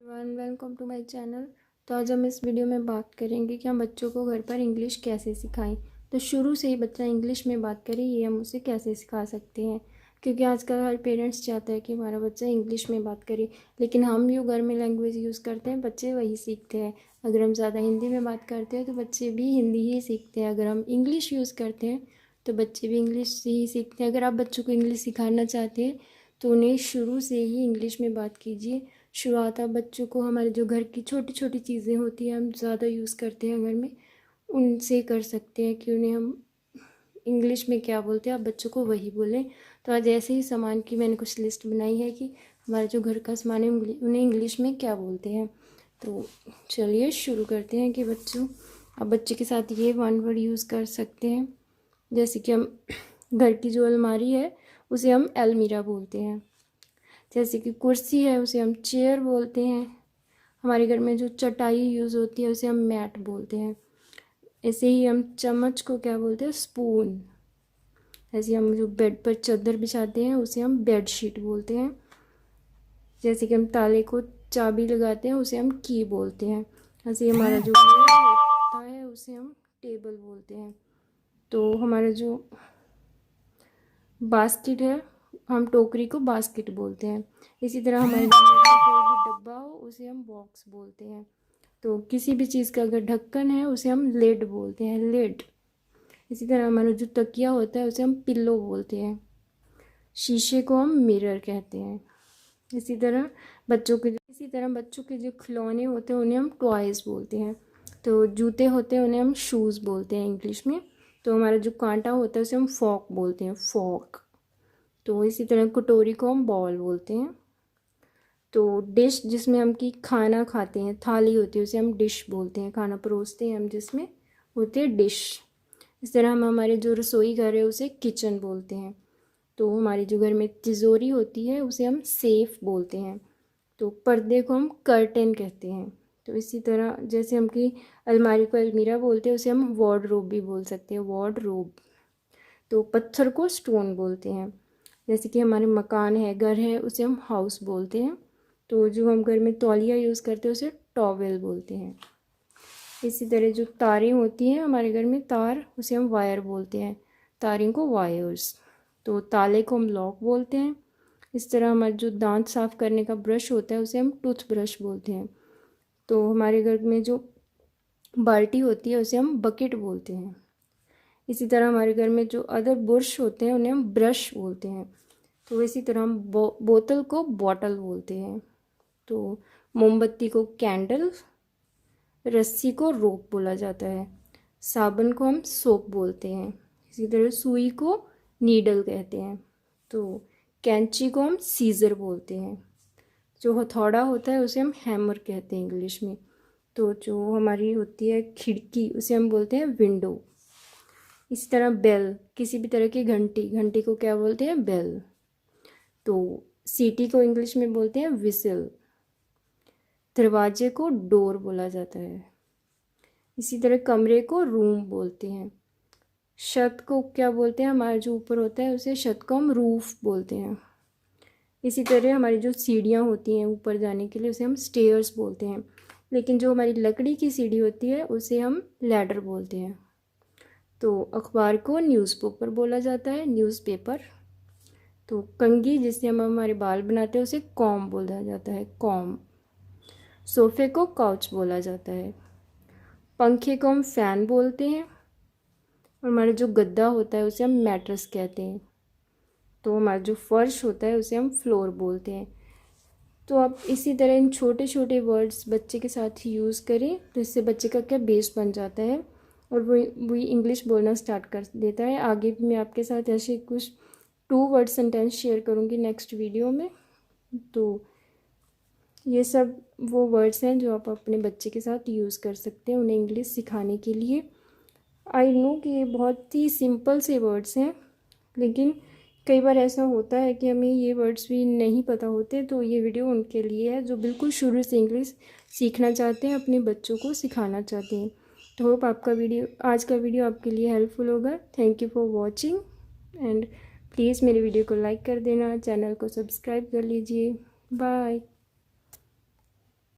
Welcome to my channel. तो आज हम इस वीडियो में बात करेंगे कि हम बच्चों को घर पर इंग्लिश कैसे सिखाएं। तो शुरू से ही बच्चा इंग्लिश में बात करे ये हम उसे कैसे सिखा सकते हैं, क्योंकि आजकल हर पेरेंट्स चाहता है कि हमारा बच्चा इंग्लिश में बात करे, लेकिन हम जो घर में लैंग्वेज यूज़ करते हैं बच्चे वही सीखते हैं। अगर हम ज़्यादा हिंदी में बात करते हैं तो बच्चे भी हिंदी ही सीखते हैं। अगर हम इंग्लिश यूज़ करते हैं तो बच्चे भी इंग्लिश ही सीखते हैं। अगर आप बच्चों को इंग्लिश सिखाना चाहते हैं तो उन्हें शुरू से ही इंग्लिश में बात कीजिए। शुरुआत आप बच्चों को हमारे जो घर की छोटी छोटी चीज़ें होती हैं हम ज़्यादा यूज़ करते हैं घर में, उनसे कर सकते हैं कि उन्हें हम इंग्लिश में क्या बोलते हैं आप बच्चों को वही बोलें। तो आज ऐसे ही सामान की मैंने कुछ लिस्ट बनाई है कि हमारा जो घर का सामान है उन्हें इंग्लिश में क्या बोलते हैं। तो चलिए शुरू करते हैं कि बच्चों आप बच्चे के साथ ये वन वर्ड यूज़ कर सकते हैं। जैसे कि हम घर की जो अलमारी है उसे हम अलमीरा बोलते हैं। जैसे कि कुर्सी है उसे हम चेयर बोलते हैं। हमारे घर में जो चटाई यूज़ होती है उसे हम मैट बोलते हैं। ऐसे ही हम चम्मच को क्या बोलते हैं, स्पून। ऐसे हम जो बेड पर चादर बिछाते हैं उसे हम बेड शीट बोलते हैं। जैसे कि हम ताले को चाबी लगाते हैं उसे हम की बोलते हैं। ऐसे हमारा जो होता है उसे हम टेबल बोलते हैं। तो हमारा जो बास्केट है हम टोकरी को बास्केट बोलते हैं। इसी तरह हमारे घर में कोई भी डब्बा हो उसे हम बॉक्स बोलते हैं। तो किसी भी चीज़ का अगर ढक्कन है उसे हम लेड बोलते हैं, लेड। इसी तरह हमारा जो तकिया होता है उसे हम पिल्लो बोलते हैं। शीशे को हम मिरर कहते हैं। इसी तरह बच्चों के जो खिलौने होते हैं उन्हें हम टॉयज़ बोलते हैं। तो जूते होते हैं उन्हें हम शूज़ बोलते हैं इंग्लिश में। तो हमारा जो कांटा होता है उसे हम फॉक बोलते हैं, फॉक। तो इसी तरह कटोरी को हम बॉल बोलते हैं। तो डिश जिसमें हम की खाना खाते हैं, थाली होती है उसे हम डिश बोलते हैं। खाना परोसते हैं हम जिसमें, होती है डिश। इस तरह हम हमारे जो रसोई घर है उसे किचन बोलते हैं। तो हमारे जो घर में तिजोरी होती है उसे हम सेफ बोलते हैं। तो पर्दे को हम कर्टेन कहते हैं। तो इसी तरह जैसे हम की अलमारी को अलमीरा बोलते हैं उसे हम वार्डरोब भी बोल सकते हैं, वार्डरोब। तो पत्थर को स्टोन बोलते हैं। जैसे कि हमारे मकान है, घर है, उसे हम हाउस बोलते हैं। तो जो हम घर में तौलिया यूज़ करते हैं उसे टॉवेल बोलते हैं। इसी तरह जो तारें होती हैं हमारे घर में, तार, उसे हम वायर बोलते हैं, तारों को वायर्स। तो ताले को हम लॉक बोलते हैं। इस तरह हमारे जो दांत साफ़ करने का ब्रश होता है उसे हम टूथ ब्रश बोलते हैं। तो हमारे घर में जो बाल्टी होती है उसे हम बकेट बोलते हैं। इसी तरह हमारे घर में जो अदर बुरश होते हैं उन्हें हम ब्रश बोलते हैं। तो इसी तरह हम बोतल को बॉटल बोलते हैं। तो मोमबत्ती को कैंडल, रस्सी को रोप बोला जाता है। साबुन को हम सोप बोलते हैं। इसी तरह सुई को नीडल कहते हैं। तो कैंची को हम सीज़र बोलते हैं। जो हथौड़ा होता है उसे हम हैमर कहते हैं इंग्लिश में। तो जो हमारी होती है खिड़की उसे हम बोलते हैं विंडो। इसी तरह बेल, किसी भी तरह की घंटी, घंटी को क्या बोलते हैं, बेल। तो सीटी को इंग्लिश में बोलते हैं विसल। दरवाजे को डोर बोला जाता है। इसी तरह कमरे को रूम बोलते हैं। छत को क्या बोलते हैं, हमारा जो ऊपर होता है उसे छत को हम रूफ बोलते हैं। इसी तरह हमारी जो सीढ़ियाँ होती हैं ऊपर जाने के लिए उसे हम स्टेयर्स बोलते हैं। लेकिन जो हमारी लकड़ी की सीढ़ी होती है उसे हम लैडर बोलते हैं। तो अखबार को न्यूज़पेपर बोला जाता है, न्यूज़पेपर। तो कंघी जिससे हम हमारे बाल बनाते हैं उसे कॉम बोला जाता है, कॉम। सोफ़े को काउच बोला जाता है। पंखे को हम फ़ैन बोलते हैं। और हमारा जो गद्दा होता है उसे हम मैट्रेस कहते हैं। तो हमारा जो फर्श होता है उसे हम फ्लोर बोलते हैं। तो आप इसी तरह इन छोटे छोटे वर्ड्स बच्चे के साथ यूज़ करें तो इससे बच्चे का क्या बेस बन जाता है और वो इंग्लिश बोलना स्टार्ट कर देता है। आगे भी मैं आपके साथ ऐसे कुछ 2 वर्ड सेंटेंस शेयर करूँगी नेक्स्ट वीडियो में। तो ये सब वो वर्ड्स हैं जो आप अपने बच्चे के साथ यूज़ कर सकते हैं उन्हें इंग्लिश सिखाने के लिए। आई नो कि ये बहुत ही सिंपल से वर्ड्स हैं, लेकिन कई बार ऐसा होता है कि हमें ये वर्ड्स भी नहीं पता होते। तो ये वीडियो उनके लिए है जो बिल्कुल शुरू से इंग्लिश सीखना चाहते हैं, अपने बच्चों को सिखाना चाहते हैं। तो होप आज का वीडियो आपके लिए हेल्पफुल होगा। Thank you for watching and please मेरे वीडियो को लाइक कर देना, चैनल को सब्सक्राइब कर लीजिए। बाय।